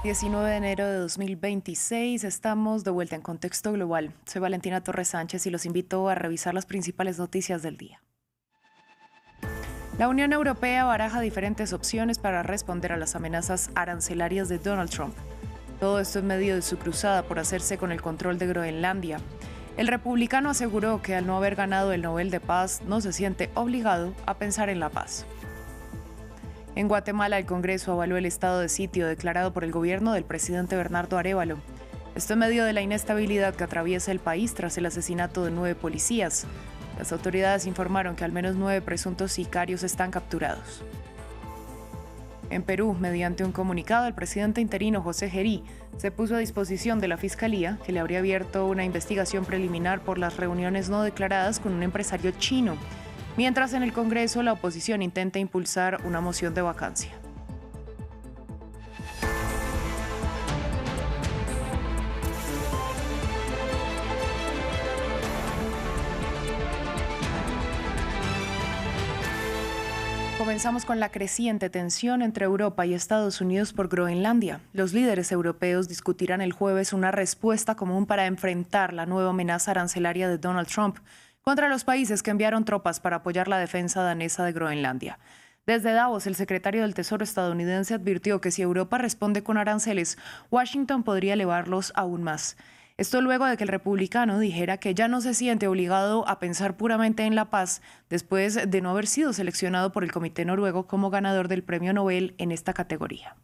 19 de enero de 2026, estamos de vuelta en Contexto Global. Soy Valentina Torres Sánchez y los invito a revisar las principales noticias del día. La Unión Europea baraja diferentes opciones para responder a las amenazas arancelarias de Donald Trump. Todo esto en medio de su cruzada por hacerse con el control de Groenlandia. El republicano aseguró que al no haber ganado el Nobel de Paz, no se siente obligado a pensar en la paz. En Guatemala, el Congreso avaló el estado de sitio declarado por el gobierno del presidente Bernardo Arévalo. Esto en medio de la inestabilidad que atraviesa el país tras el asesinato de 9 policías. Las autoridades informaron que al menos 9 presuntos sicarios están capturados. En Perú, mediante un comunicado, el presidente interino José Gerí se puso a disposición de la Fiscalía, que le habría abierto una investigación preliminar por las reuniones no declaradas con un empresario chino. Mientras en el Congreso la oposición intenta impulsar una moción de vacancia. Comenzamos con la creciente tensión entre Europa y Estados Unidos por Groenlandia. Los líderes europeos discutirán el jueves una respuesta común para enfrentar la nueva amenaza arancelaria de Donald Trump contra los países que enviaron tropas para apoyar la defensa danesa de Groenlandia. Desde Davos, el secretario del Tesoro estadounidense advirtió que si Europa responde con aranceles, Washington podría elevarlos aún más. Esto luego de que el republicano dijera que ya no se siente obligado a pensar puramente en la paz después de no haber sido seleccionado por el Comité Noruego como ganador del Premio Nobel en esta categoría.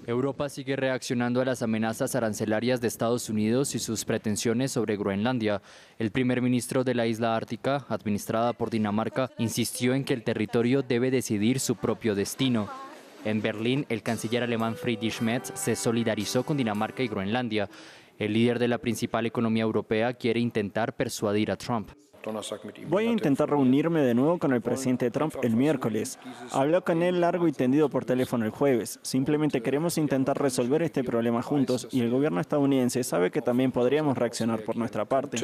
Europa sigue reaccionando a las amenazas arancelarias de Estados Unidos y sus pretensiones sobre Groenlandia. El primer ministro de la isla ártica, administrada por Dinamarca, insistió en que el territorio debe decidir su propio destino. En Berlín, el canciller alemán Friedrich Merz se solidarizó con Dinamarca y Groenlandia. El líder de la principal economía europea quiere intentar persuadir a Trump. Voy a intentar reunirme de nuevo con el presidente Trump el miércoles. Hablé con él largo y tendido por teléfono el jueves. Simplemente queremos intentar resolver este problema juntos y el gobierno estadounidense sabe que también podríamos reaccionar por nuestra parte.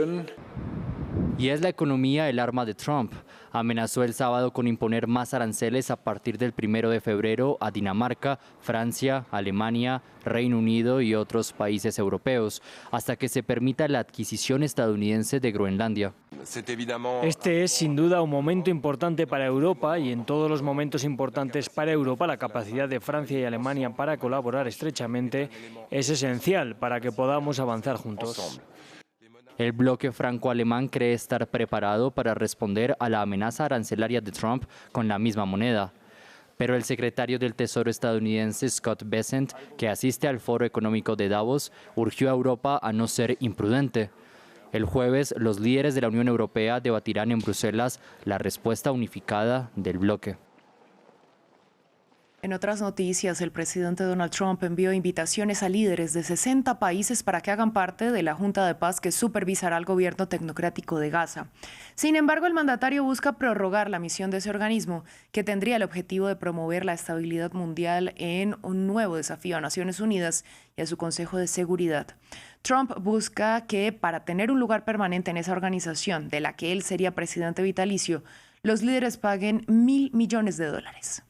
Y es la economía el arma de Trump. Amenazó el sábado con imponer más aranceles a partir del 1 de febrero a Dinamarca, Francia, Alemania, Reino Unido y otros países europeos, hasta que se permita la adquisición estadounidense de Groenlandia. Este es sin duda un momento importante para Europa y en todos los momentos importantes para Europa la capacidad de Francia y Alemania para colaborar estrechamente es esencial para que podamos avanzar juntos. El bloque franco-alemán cree estar preparado para responder a la amenaza arancelaria de Trump con la misma moneda. Pero el secretario del Tesoro estadounidense Scott Bessent, que asiste al Foro Económico de Davos, urgió a Europa a no ser imprudente. El jueves, los líderes de la Unión Europea debatirán en Bruselas la respuesta unificada del bloque. En otras noticias, el presidente Donald Trump envió invitaciones a líderes de 60 países para que hagan parte de la Junta de Paz que supervisará al gobierno tecnocrático de Gaza. Sin embargo, el mandatario busca prorrogar la misión de ese organismo, que tendría el objetivo de promover la estabilidad mundial en un nuevo desafío a Naciones Unidas y a su Consejo de Seguridad. Trump busca que, para tener un lugar permanente en esa organización, de la que él sería presidente vitalicio, los líderes paguen $1.000 millones.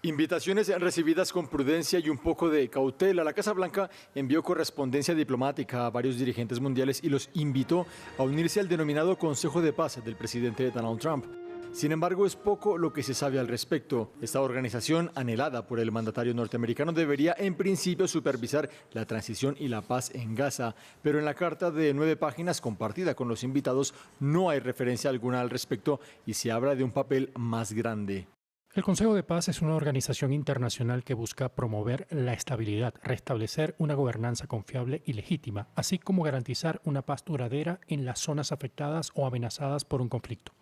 Invitaciones recibidas con prudencia y un poco de cautela. La Casa Blanca envió correspondencia diplomática a varios dirigentes mundiales y los invitó a unirse al denominado Consejo de Paz del presidente Donald Trump. Sin embargo, es poco lo que se sabe al respecto. Esta organización, anhelada por el mandatario norteamericano, debería en principio supervisar la transición y la paz en Gaza. Pero en la carta de 9 páginas compartida con los invitados no hay referencia alguna al respecto y se habla de un papel más grande. El Consejo de Paz es una organización internacional que busca promover la estabilidad, restablecer una gobernanza confiable y legítima, así como garantizar una paz duradera en las zonas afectadas o amenazadas por un conflicto.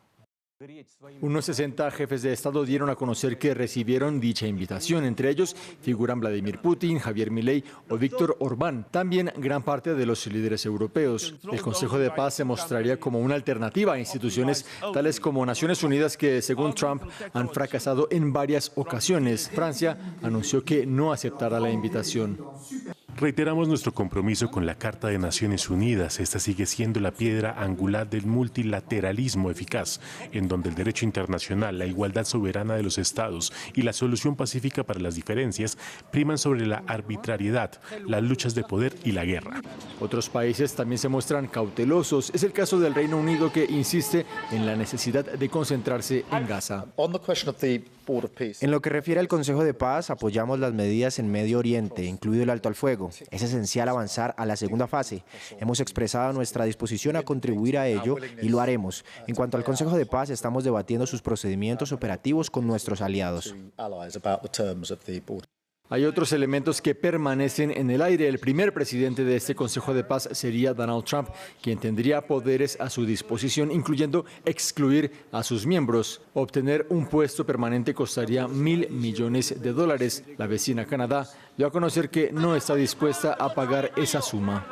Unos 60 jefes de Estado dieron a conocer que recibieron dicha invitación. Entre ellos figuran Vladimir Putin, Javier Milei o Víctor Orbán. También gran parte de los líderes europeos. El Consejo de Paz se mostraría como una alternativa a instituciones tales como Naciones Unidas que, según Trump, han fracasado en varias ocasiones. Francia anunció que no aceptará la invitación. Reiteramos nuestro compromiso con la Carta de Naciones Unidas. Esta sigue siendo la piedra angular del multilateralismo eficaz, en donde el derecho internacional, la igualdad soberana de los estados y la solución pacífica para las diferencias priman sobre la arbitrariedad, las luchas de poder y la guerra. Otros países también se muestran cautelosos. Es el caso del Reino Unido, que insiste en la necesidad de concentrarse en Gaza. En lo que refiere al Consejo de Paz, apoyamos las medidas en Medio Oriente, incluido el alto al fuego. Es esencial avanzar a la segunda fase. Hemos expresado nuestra disposición a contribuir a ello y lo haremos. En cuanto al Consejo de Paz, estamos debatiendo sus procedimientos operativos con nuestros aliados. Hay otros elementos que permanecen en el aire. El primer presidente de este Consejo de Paz sería Donald Trump, quien tendría poderes a su disposición, incluyendo excluir a sus miembros. Obtener un puesto permanente costaría $1.000 millones. La vecina Canadá dio a conocer que no está dispuesta a pagar esa suma.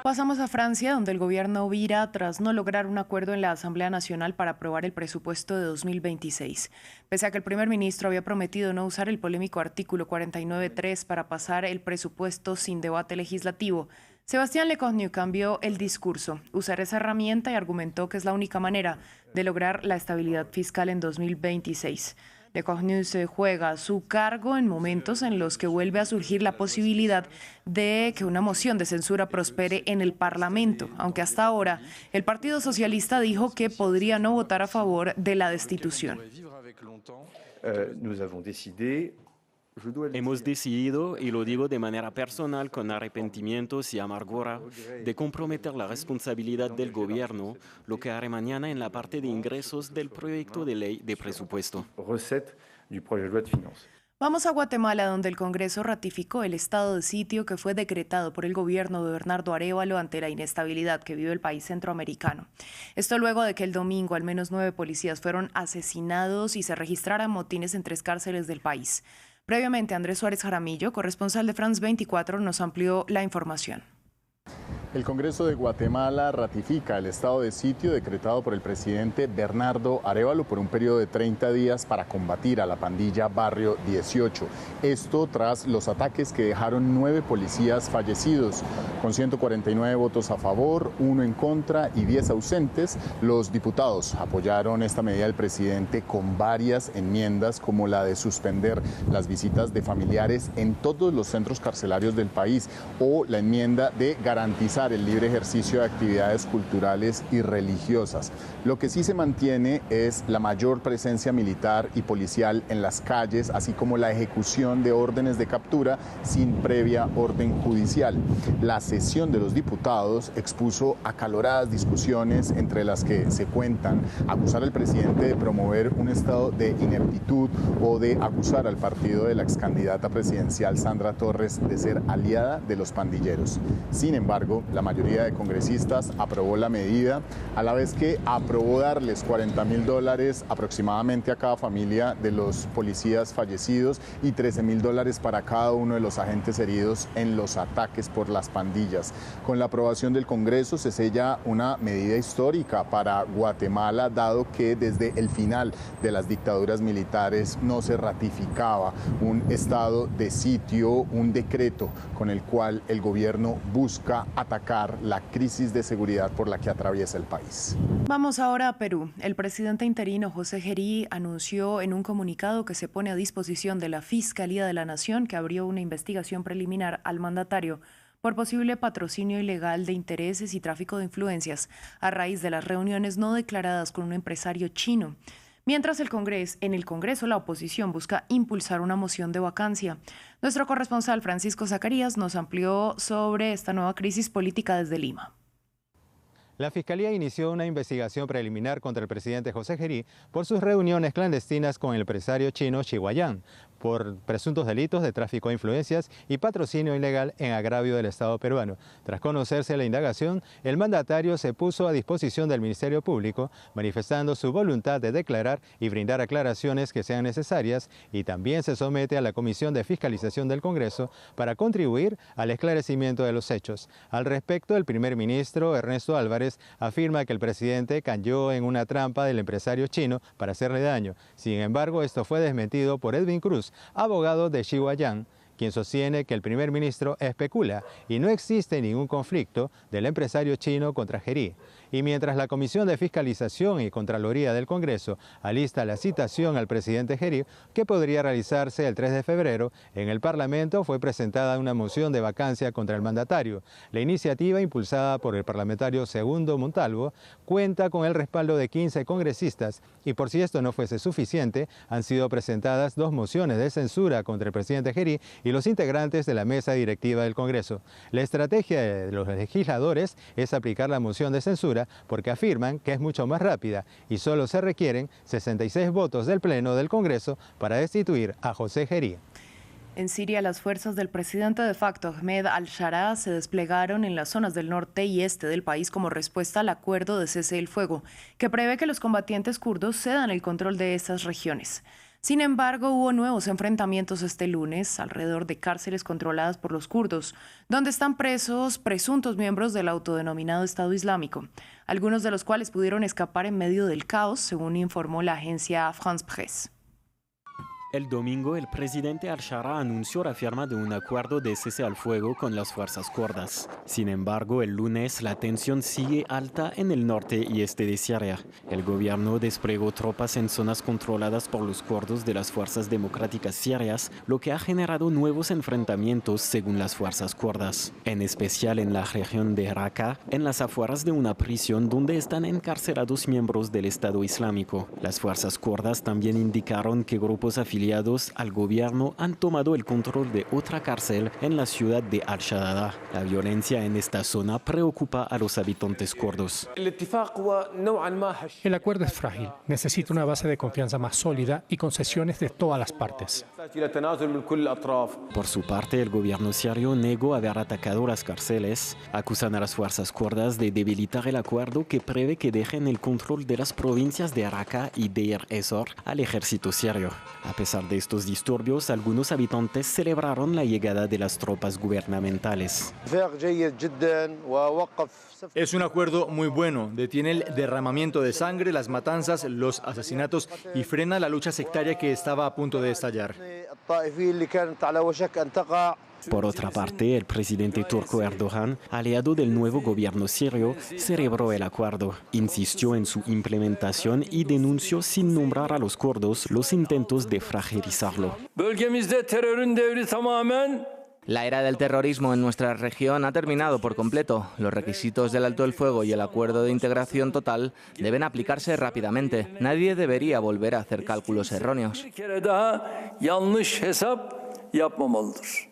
Pasamos a Francia, donde el gobierno vira tras no lograr un acuerdo en la Asamblea Nacional para aprobar el presupuesto de 2026. Pese a que el primer ministro había prometido no usar el polémico artículo 49.3 para pasar el presupuesto sin debate legislativo, Sébastien Lecornu cambió el discurso, usar esa herramienta, y argumentó que es la única manera de lograr la estabilidad fiscal en 2026. Lecornu se juega su cargo en momentos en los que vuelve a surgir la posibilidad de que una moción de censura prospere en el Parlamento, aunque hasta ahora el Partido Socialista dijo que podría no votar a favor de la destitución. Hemos decidido, y lo digo de manera personal con arrepentimientos y amargura, de comprometer la responsabilidad del gobierno, lo que haré mañana en la parte de ingresos del proyecto de ley de presupuesto. Vamos a Guatemala, donde el Congreso ratificó el estado de sitio que fue decretado por el gobierno de Bernardo Arévalo ante la inestabilidad que vive el país centroamericano. Esto luego de que el domingo al menos 9 policías fueron asesinados y se registraran motines en 3 cárceles del país. Previamente, Andrés Suárez Jaramillo, corresponsal de France 24, nos amplió la información. El Congreso de Guatemala ratifica el estado de sitio decretado por el presidente Bernardo Arévalo por un periodo de 30 días para combatir a la pandilla Barrio 18. Esto tras los ataques que dejaron 9 policías fallecidos. Con 149 votos a favor, 1 en contra y 10 ausentes, los diputados apoyaron esta medida del presidente con varias enmiendas, como la de suspender las visitas de familiares en todos los centros carcelarios del país, o la enmienda de garantizar el libre ejercicio de actividades culturales y religiosas. Lo que sí se mantiene es la mayor presencia militar y policial en las calles, así como la ejecución de órdenes de captura sin previa orden judicial. La sesión de los diputados expuso acaloradas discusiones, entre las que se cuentan acusar al presidente de promover un estado de ineptitud o de acusar al partido de la excandidata presidencial Sandra Torres de ser aliada de los pandilleros. Sin embargo, la mayoría de congresistas aprobó la medida, a la vez que aprobó darles $40.000 aproximadamente a cada familia de los policías fallecidos y $13.000 para cada uno de los agentes heridos en los ataques por las pandillas. Con la aprobación del Congreso se sella una medida histórica para Guatemala, dado que desde el final de las dictaduras militares no se ratificaba un estado de sitio, un decreto con el cual el gobierno busca atacar la crisis de seguridad por la que atraviesa el país. Vamos ahora a Perú. El presidente interino José Gerí anunció en un comunicado que se pone a disposición de la Fiscalía de la Nación, que abrió una investigación preliminar al mandatario por posible patrocinio ilegal de intereses y tráfico de influencias a raíz de las reuniones no declaradas con un empresario chino. Mientras en el Congreso la oposición busca impulsar una moción de vacancia. Nuestro corresponsal Francisco Zacarías nos amplió sobre esta nueva crisis política desde Lima. La Fiscalía inició una investigación preliminar contra el presidente José Gerí por sus reuniones clandestinas con el empresario chino Xi Guoyan, por presuntos delitos de tráfico de influencias y patrocinio ilegal en agravio del Estado peruano. Tras conocerse la indagación, el mandatario se puso a disposición del Ministerio Público, manifestando su voluntad de declarar y brindar aclaraciones que sean necesarias, y también se somete a la Comisión de Fiscalización del Congreso para contribuir al esclarecimiento de los hechos. Al respecto, el primer ministro Ernesto Álvarez afirma que el presidente cayó en una trampa del empresario chino para hacerle daño. Sin embargo, esto fue desmentido por Edwin Cruz, abogado de Xi Guoyan, quien sostiene que el primer ministro especula y no existe ningún conflicto del empresario chino contra Geri. Y mientras la Comisión de Fiscalización y Contraloría del Congreso alista la citación al presidente Geri, que podría realizarse el 3 de febrero, en el Parlamento fue presentada una moción de vacancia contra el mandatario. La iniciativa, impulsada por el parlamentario Segundo Montalvo, cuenta con el respaldo de 15 congresistas y, por si esto no fuese suficiente, han sido presentadas 2 mociones de censura contra el presidente Geri y los integrantes de la mesa directiva del Congreso. La estrategia de los legisladores es aplicar la moción de censura porque afirman que es mucho más rápida y solo se requieren 66 votos del Pleno del Congreso para destituir a José Geri. En Siria, las fuerzas del presidente de facto, Ahmed al-Sharaa, se desplegaron en las zonas del norte y este del país como respuesta al acuerdo de cese del fuego, que prevé que los combatientes kurdos cedan el control de estas regiones. Sin embargo, hubo nuevos enfrentamientos este lunes alrededor de cárceles controladas por los kurdos, donde están presos presuntos miembros del autodenominado Estado Islámico, algunos de los cuales pudieron escapar en medio del caos, según informó la agencia France Presse. El domingo, el presidente al-Sharaa anunció la firma de un acuerdo de cese al fuego con las fuerzas kurdas. Sin embargo, el lunes la tensión sigue alta en el norte y este de Siria. El gobierno desplegó tropas en zonas controladas por los kurdos de las fuerzas democráticas sirias, lo que ha generado nuevos enfrentamientos según las fuerzas kurdas, en especial en la región de Raqqa, en las afueras de una prisión donde están encarcelados miembros del Estado Islámico. Las fuerzas kurdas también indicaron que grupos afiliados al gobierno han tomado el control de otra cárcel en la ciudad de Al-Shadada. La violencia en esta zona preocupa a los habitantes kurdos. El acuerdo es frágil, necesita una base de confianza más sólida y concesiones de todas las partes. Por su parte, el gobierno sirio negó haber atacado las cárceles. Acusan a las fuerzas kurdas de debilitar el acuerdo que prevé que dejen el control de las provincias de Raqqa y Deir ez-Zor al ejército sirio. A pesar de estos disturbios, algunos habitantes celebraron la llegada de las tropas gubernamentales. Es un acuerdo muy bueno, detiene el derramamiento de sangre, las matanzas, los asesinatos y frena la lucha sectaria que estaba a punto de estallar. Por otra parte, el presidente turco Erdogan, aliado del nuevo gobierno sirio, celebró el acuerdo, insistió en su implementación y denunció sin nombrar a los kurdos los intentos de fragilizarlo. La era del terrorismo en nuestra región ha terminado por completo. Los requisitos del alto el fuego y el acuerdo de integración total deben aplicarse rápidamente. Nadie debería volver a hacer cálculos erróneos.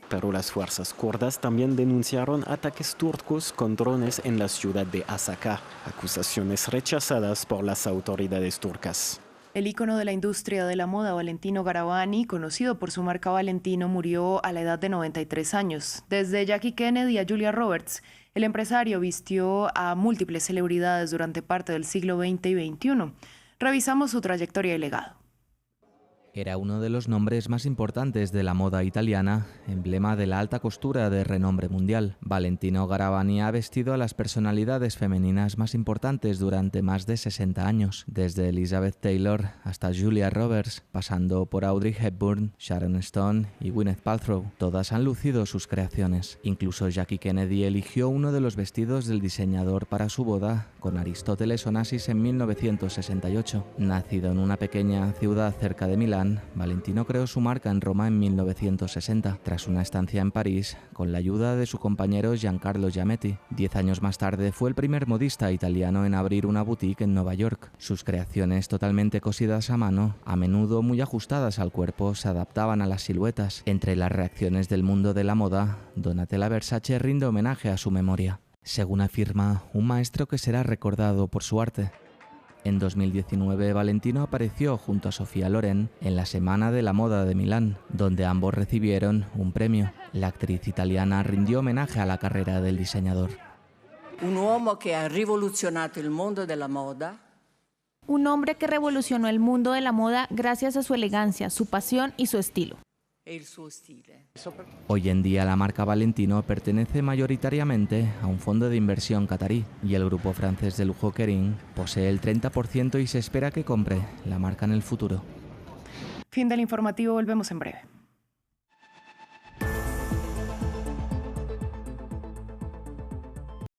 Pero las fuerzas kurdas también denunciaron ataques turcos con drones en la ciudad de Asaka, acusaciones rechazadas por las autoridades turcas. El ícono de la industria de la moda, Valentino Garavani, conocido por su marca Valentino, murió a la edad de 93 años. Desde Jackie Kennedy a Julia Roberts, el empresario vistió a múltiples celebridades durante parte del siglo XX y XXI. Revisamos su trayectoria y legado. Era uno de los nombres más importantes de la moda italiana, emblema de la alta costura de renombre mundial. Valentino Garavani ha vestido a las personalidades femeninas más importantes durante más de 60 años, desde Elizabeth Taylor hasta Julia Roberts, pasando por Audrey Hepburn, Sharon Stone y Gwyneth Paltrow. Todas han lucido sus creaciones. Incluso Jackie Kennedy eligió uno de los vestidos del diseñador para su boda con Aristóteles Onassis en 1968. Nacido en una pequeña ciudad cerca de Milán, Valentino creó su marca en Roma en 1960, tras una estancia en París, con la ayuda de su compañero Giancarlo Giametti. 10 años más tarde fue el primer modista italiano en abrir una boutique en Nueva York. Sus creaciones totalmente cosidas a mano, a menudo muy ajustadas al cuerpo, se adaptaban a las siluetas. Entre las reacciones del mundo de la moda, Donatella Versace rinde homenaje a su memoria. Según afirma, un maestro que será recordado por su arte. En 2019, Valentino apareció junto a Sofía Loren en la Semana de la Moda de Milán, donde ambos recibieron un premio. La actriz italiana rindió homenaje a la carrera del diseñador. Un uomo que ha rivoluzionato il mondo della moda. Un hombre que revolucionó el mundo de la moda gracias a su elegancia, su pasión y su estilo. Hoy en día la marca Valentino pertenece mayoritariamente a un fondo de inversión catarí y el grupo francés de lujo Kering posee el 30% y se espera que compre la marca en el futuro. Fin del informativo, volvemos en breve.